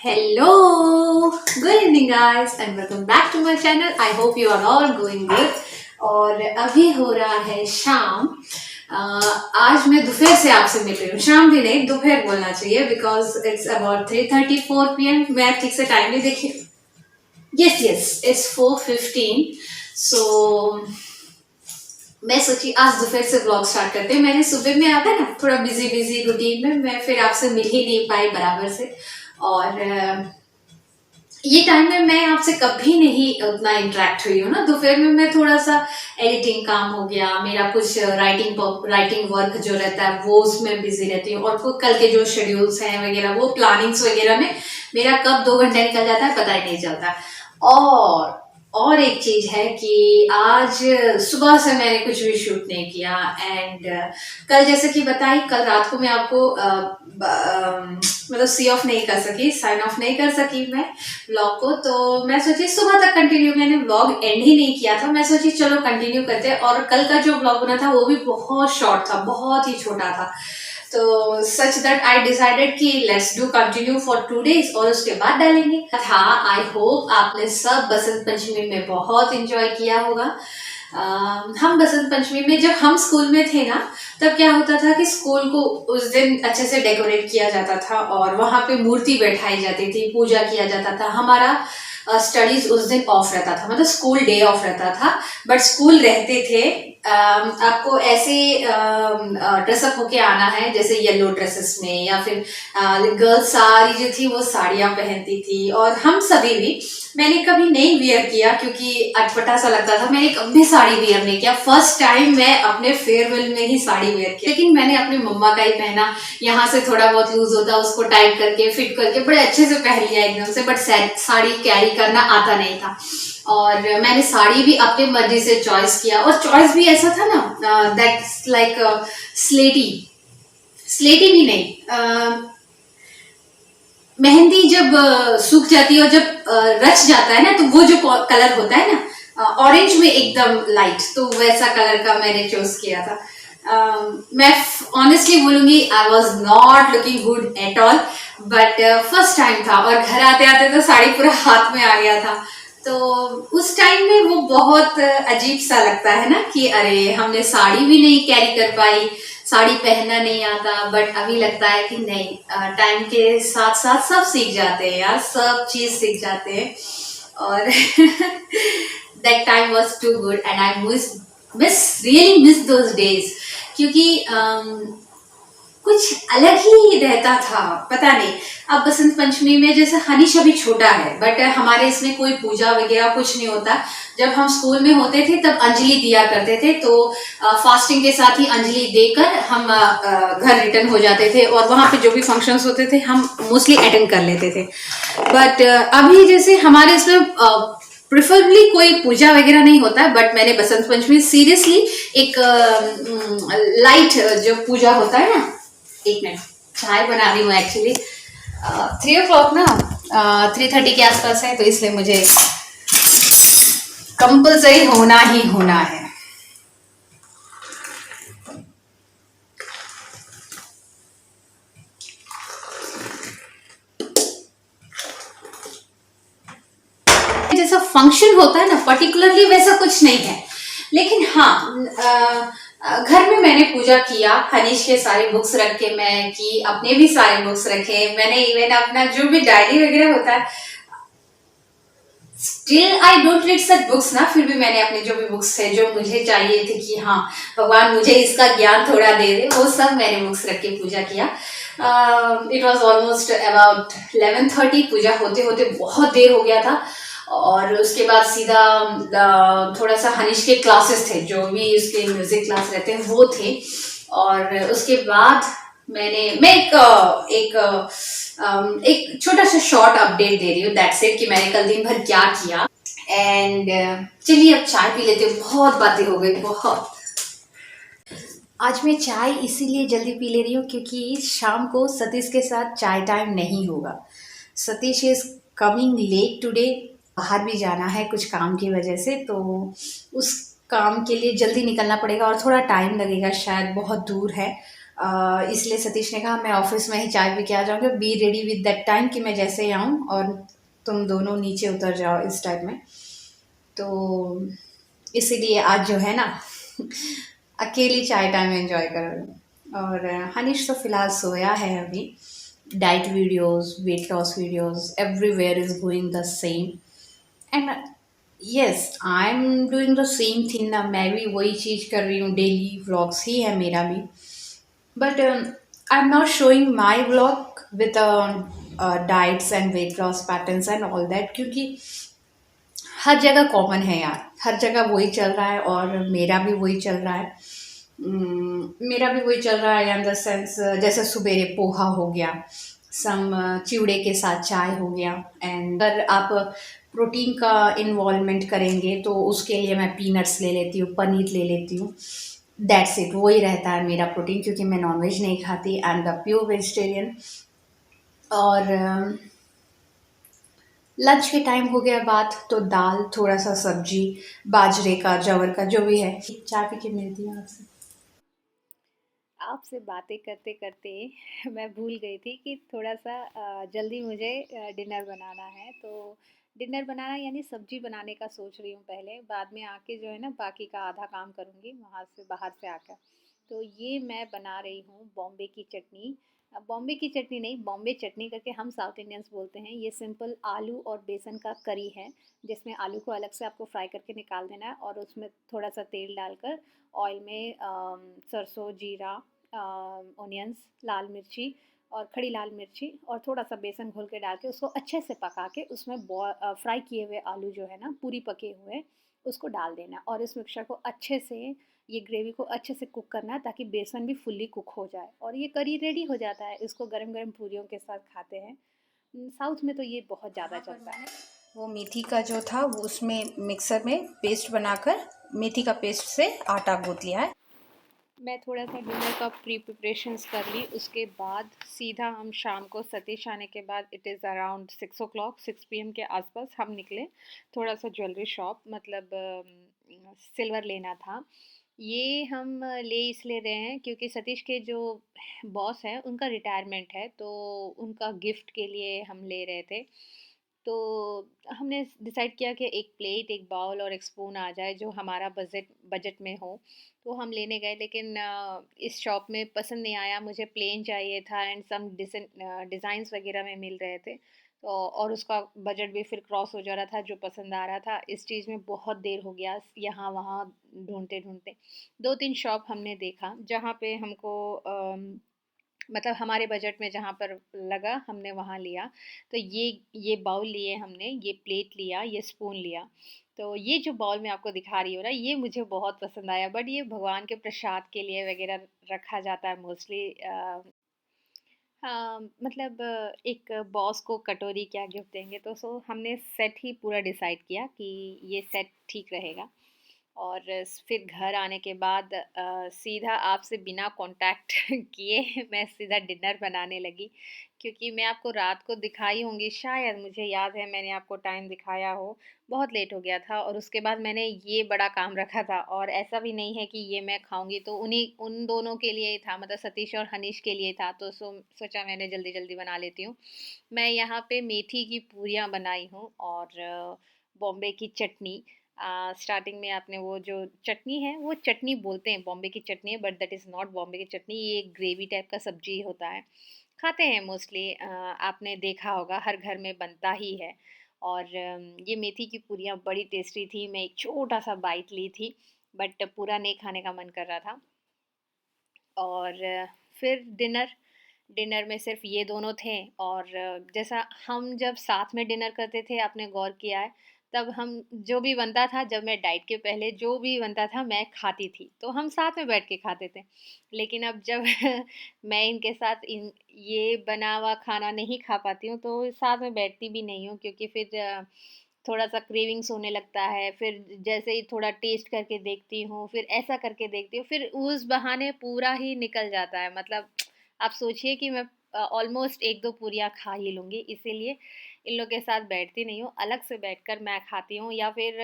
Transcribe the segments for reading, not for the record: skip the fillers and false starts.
Hello, good evening guys and welcome back to my channel. I hope you are all going good. और अभी हो रहा है शाम। आज मैं दोपहर से आपसे मिल रही हूँ, शाम भी नहीं दोपहर बोलना चाहिए बिकॉज इट्स अबाउट 3:34 PM। मैं ठीक से टाइम नहीं देखी। Yes it's 4:15। सो मैं सोची आज दोपहर से ब्लॉग स्टार्ट करते हैं। मैंने सुबह में आता है ना थोड़ा बिजी रूटीन में मैं फिर आपसे मिल ही नहीं पाई बराबर से। और ये टाइम में मैं आपसे कभी नहीं उतना इंटरेक्ट हुई हूँ ना। दोपहर में मैं थोड़ा सा एडिटिंग काम हो गया, मेरा कुछ राइटिंग वर्क जो रहता है वो उसमें बिजी रहती हूँ। और कल के जो शेड्यूल्स हैं वगैरह वो प्लानिंग्स वगैरह में मेरा कब 2 घंटे निकल जाता है पता ही नहीं चलता। और एक चीज है कि आज सुबह से मैंने कुछ भी शूट नहीं किया। एंड कल जैसे कि बताई, कल रात को मैं आपको मतलब साइन ऑफ नहीं कर सकी मैं व्लॉग को। तो मैं सोची सुबह तक कंटिन्यू, मैंने व्लॉग एंड ही नहीं किया था। मैं सोची चलो कंटिन्यू करते हैं। और कल का जो व्लॉग बना था वो भी बहुत शॉर्ट था, बहुत ही छोटा था। तो सच दैट आई डिसाइडेड कि let's do continue for 2 days और उसके बाद डालेंगे। हाँ, आई होप आपने सब बसंत पंचमी में बहुत एंजॉय किया होगा। हम बसंत पंचमी में जब हम स्कूल में थे ना तब क्या होता था कि स्कूल को उस दिन अच्छे से डेकोरेट किया जाता था और वहां पे मूर्ति बैठाई जाती थी, पूजा किया जाता था। हमारा स्टडीज उस दिन ऑफ रहता था, मतलब स्कूल डे ऑफ रहता था। बट स्कूल रहते थे। आपको ऐसे ड्रेसअप होके आना है जैसे येलो ड्रेसेस में, या फिर गर्ल्स सारी जो थी वो साड़ियां पहनती थी। और हम सभी भी, मैंने कभी नहीं वियर किया क्योंकि अटपटा सा लगता था। मैंने कभी साड़ी वियर नहीं किया। फर्स्ट टाइम मैं अपने फेयरवेल में ही साड़ी वियर की, लेकिन मैंने अपनी मम्मा का ही पहना। यहाँ से थोड़ा बहुत लूज होता उसको टाइट करके फिट करके बड़े अच्छे से पहन लिया एकदम से। बट साड़ी कैरी करना आता नहीं था। और मैंने साड़ी भी अपनी मर्जी से चॉइस किया। और चॉइस भी ऐसा था ना दैट्स लाइक स्लेटी भी नहीं, मेहंदी जब सूख जाती है और जब रच जाता है ना तो वो जो कलर होता है ना ऑरेंज में एकदम लाइट, तो वैसा कलर का मैंने चूज किया था। मैं ऑनेस्टली बोलूंगी I was not looking good at all. But first time था और घर आते आते तो साड़ी पूरा हाथ में आ गया था। तो उस टाइम में वो बहुत अजीब सा लगता है ना कि अरे हमने साड़ी भी नहीं कैरी कर पाई, साड़ी पहनना नहीं आता। बट अभी लगता है कि नहीं, टाइम के साथ साथ सब सीख जाते हैं यार, सब चीज सीख जाते हैं। और that time was too good and I really miss those days. क्योंकि कुछ अलग ही रहता था, पता नहीं। अब बसंत पंचमी में जैसे हनीश अभी छोटा है बट हमारे इसमें कोई पूजा वगैरह कुछ नहीं होता। जब हम स्कूल में होते थे तब अंजलि दिया करते थे, तो फास्टिंग के साथ ही अंजलि देकर हम घर रिटर्न हो जाते थे। और वहां पे जो भी फंक्शंस होते थे हम मोस्टली अटेंड कर लेते थे। बट अभी जैसे हमारे इसमें प्रिफरेबली कोई पूजा वगैरह नहीं होता है। बट मैंने बसंत पंचमी सीरियसली एक लाइट जो पूजा होता है ना, एक मिनट चाय बना रही हूँ एक्चुअली। 3 o'clock ना 3:30 के आसपास है, तो इसलिए मुझे कंपल्सरी होना ही होना है। जैसा फंक्शन होता है ना पर्टिकुलरली वैसा कुछ नहीं है। लेकिन हाँ, घर में मैंने पूजा किया, हनीश के सारे बुक्स रख के मैं की, अपने भी सारे बुक्स रखे। मैंने इवन अपना जो भी डायरी वगैरह होता है, still I don't read such books ना, फिर भी मैंने अपने जो भी बुक्स थे जो मुझे चाहिए थे कि हाँ भगवान मुझे इसका ज्ञान थोड़ा दे दे, वो सब मैंने बुक्स रख के पूजा किया। It was almost about 11:30। पूजा होते होते बहुत देर हो गया था। और उसके बाद सीधा थोड़ा सा हनीश के क्लासेस थे, जो भी उसके म्यूजिक क्लास रहते हैं वो थे। और उसके बाद मैं एक छोटा सा शॉर्ट अपडेट दे रही हूँ, दैट्स इट, कि मैंने कल दिन भर क्या किया। एंड चलिए अब चाय पी लेते हैं, बहुत बातें हो गई बहुत। आज मैं चाय इसीलिए जल्दी पी ले रही हूँ क्योंकि शाम को सतीश के साथ चाय टाइम नहीं होगा। Satish is coming late today, बाहर भी जाना है कुछ काम की वजह से, तो उस काम के लिए जल्दी निकलना पड़ेगा और थोड़ा टाइम लगेगा, शायद बहुत दूर है। इसलिए सतीश ने कहा मैं ऑफिस में ही चाय पी के आ जाऊँगी, be ready with that time कि मैं जैसे ही आऊँ और तुम दोनों नीचे उतर जाओ इस टाइप में। तो इसीलिए आज जो है ना अकेली चाय टाइम एंजॉय कर रही हूँ। और हनीश तो फिलहाल सोया है अभी। Diet videos, weight loss videos, everywhere is going the same. And yes, I am doing the same thing ना, मैं भी वही चीज़ कर रही हूँ, डेली व्लॉग्स ही है मेरा भी। But I'm not showing my vlog with diets and weight loss patterns and all that, क्योंकि हर जगह कॉमन है यार, हर जगह वही चल रहा है और मेरा भी वही चल रहा है। मेरा भी वही चल रहा है इन द सेंस, जैसे सुबेरे पोहा हो गया, सम चिवड़े के साथ चाय हो गया। एंड अगर आप प्रोटीन का इन्वॉल्वमेंट करेंगे तो उसके लिए मैं पीनट्स ले लेती हूँ, पनीर ले लेती हूँ। दैट्स इट, वही रहता है मेरा प्रोटीन, क्योंकि मैं नॉनवेज नहीं खाती, I am the pure vegetarian. और लंच के टाइम हो गया बात तो दाल, थोड़ा सा सब्जी, बाजरे का, जवर का, जो भी है। चाय पी के मिलती हूँ आपसे। आपसे बातें करते करते मैं भूल गई थी कि थोड़ा सा जल्दी मुझे डिनर बनाना है। तो डिनर बनाना यानी सब्जी बनाने का सोच रही हूँ पहले, बाद में आके जो है ना बाकी का आधा काम करूँगी वहाँ से बाहर से आकर। तो ये मैं बना रही हूँ बॉम्बे की चटनी। बॉम्बे की चटनी नहीं, बॉम्बे चटनी करके हम साउथ इंडियंस बोलते हैं। ये सिंपल आलू और बेसन का करी है, जिसमें आलू को अलग से आपको फ्राई करके निकाल देना है और उसमें थोड़ा सा तेल डालकर ऑयल में सरसों, जीरा, ऑनियंस, लाल मिर्ची और खड़ी लाल मिर्ची और थोड़ा सा बेसन घोल के डाल के उसको अच्छे से पका के उसमें फ्राई किए हुए आलू जो है ना पूरी पके हुए, उसको डाल देना और इस मिक्सचर को अच्छे से, ये ग्रेवी को अच्छे से कुक करना है ताकि बेसन भी फुल्ली कुक हो जाए और ये करी रेडी हो जाता है। इसको गरम गरम पूरियों के साथ खाते हैं। साउथ में तो ये बहुत ज़्यादा यहाँ पर चलता है। मैंने वो मेथी का जो था वो उसमें मिक्सर में पेस्ट बनाकर मेथी का पेस्ट से आटा गूंथ लिया है। मैं थोड़ा सा डिनर का प्री प्रिपरेशंस कर ली, उसके बाद सीधा हम शाम को सतीश आने के बाद it is around 6 o'clock, 6 PM के आसपास हम निकले। थोड़ा सा ज्वेलरी शॉप, मतलब सिल्वर लेना था। ये हम ले इसलिए रहे हैं क्योंकि सतीश के जो बॉस हैं उनका रिटायरमेंट है, तो उनका गिफ्ट के लिए हम ले रहे थे। तो हमने डिसाइड किया कि एक प्लेट, एक बाउल और एक स्पून आ जाए जो हमारा बजट बजट में हो। तो हम लेने गए, लेकिन इस शॉप में पसंद नहीं आया। मुझे प्लेन चाहिए था एंड सम डिज़ाइंस वगैरह में मिल रहे थे। तो और उसका बजट भी फिर क्रॉस हो जा रहा था जो पसंद आ रहा था। इस चीज़ में बहुत देर हो गया यहाँ वहाँ ढूंढते ढूंढते। 2-3 शॉप हमने देखा जहाँ पे हमको मतलब हमारे बजट में जहाँ पर लगा हमने वहाँ लिया। तो ये बाउल लिए हमने, ये प्लेट लिया, ये स्पून लिया। तो ये जो बाउल मैं आपको दिखा रही हूँ ना, ये मुझे बहुत पसंद आया, बट ये भगवान के प्रसाद के लिए वगैरह रखा जाता है मोस्टली। हाँ, मतलब एक बॉस को कटोरी क्या गिफ्ट देंगे, तो सो हमने सेट ही पूरा डिसाइड किया कि ये सेट ठीक रहेगा। और फिर घर आने के बाद सीधा आपसे बिना कांटेक्ट किए मैं सीधा डिनर बनाने लगी, क्योंकि मैं आपको रात को दिखाई होंगी शायद, मुझे याद है मैंने आपको टाइम दिखाया हो। बहुत लेट हो गया था और उसके बाद मैंने ये बड़ा काम रखा था, और ऐसा भी नहीं है कि ये मैं खाऊंगी, तो उन्हीं उन दोनों के लिए ही था, मतलब सतीश और हनीश के लिए था। तो सोचा मैंने जल्दी जल्दी बना लेती हूँ। मैं यहाँ पे मेथी की पूरियाँ बनाई हूँ और बॉम्बे की चटनी। स्टार्टिंग में आपने वो जो चटनी है, वो चटनी बोलते हैं, बॉम्बे की चटनी है, but that is not Bombay की चटनी। ये एक ग्रेवी टाइप का सब्जी होता है, खाते हैं मोस्टली। आपने देखा होगा हर घर में बनता ही है। और ये मेथी की पूरियाँ बड़ी टेस्टी थी। मैं एक छोटा सा बाइट ली थी, बट पूरा नहीं खाने का मन कर रहा था। और फिर डिनर डिनर में सिर्फ ये दोनों थे। और जैसा हम जब साथ में डिनर करते थे, आपने गौर किया है, तब हम जो भी बनता था, जब मैं डाइट के पहले जो भी बनता था मैं खाती थी, तो हम साथ में बैठ के खाते थे। लेकिन अब जब मैं इनके साथ इन ये बना हुआ खाना नहीं खा पाती हूँ, तो साथ में बैठती भी नहीं हूँ, क्योंकि फिर थोड़ा सा क्रेविंग्स होने लगता है। फिर जैसे ही थोड़ा टेस्ट करके देखती हूँ, फिर ऐसा करके देखती हूँ, फिर उस बहाने पूरा ही निकल जाता है। मतलब आप सोचिए कि मैं ऑलमोस्ट 1-2 पूरियाँ खा ही लूँगी, इसीलिए इन लोग के साथ बैठती नहीं हूँ। अलग से बैठकर मैं खाती हूँ, या फिर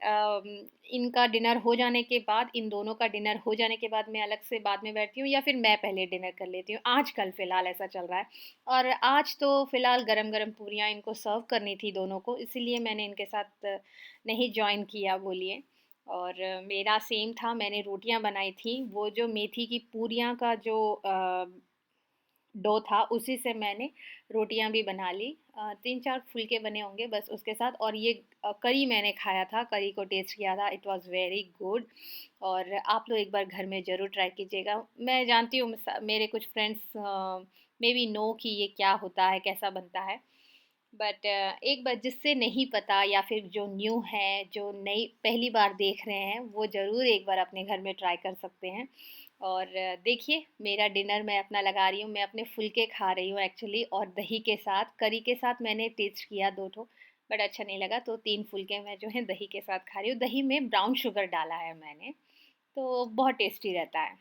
इनका डिनर हो जाने के बाद, इन दोनों का डिनर हो जाने के बाद मैं अलग से बाद में बैठती हूँ, या फिर मैं पहले डिनर कर लेती हूँ। आजकल फ़िलहाल ऐसा चल रहा है। और आज तो फ़िलहाल गरम-गरम पूरियाँ इनको सर्व करनी थी दोनों को, इसीलिए मैंने इनके साथ नहीं जॉइन किया बोलिए। और मेरा सेम था, मैंने रोटियाँ बनाई थी। वो जो मेथी की पूरियाँ का जो डो था, उसी से मैंने रोटियां भी बना ली। 3-4 फुलके बने होंगे बस उसके साथ। और ये करी मैंने खाया था, करी को टेस्ट किया था, इट वाज़ वेरी गुड। और आप लोग एक बार घर में ज़रूर ट्राई कीजिएगा। मैं जानती हूँ मेरे कुछ फ्रेंड्स मे बी नो कि ये क्या होता है, कैसा बनता है। बट एक बार जिससे नहीं पता, या फिर जो न्यू है, जो नई पहली बार देख रहे हैं, वो ज़रूर एक बार अपने घर में ट्राई कर सकते हैं। और देखिए, मेरा डिनर मैं अपना लगा रही हूँ, मैं अपने फुलके खा रही हूँ एक्चुअली, और दही के साथ, करी के साथ मैंने टेस्ट किया 2 ठो, बट अच्छा नहीं लगा, तो 3 फुलके मैं जो है दही के साथ खा रही हूँ। दही में ब्राउन शुगर डाला है मैंने, तो बहुत टेस्टी रहता है।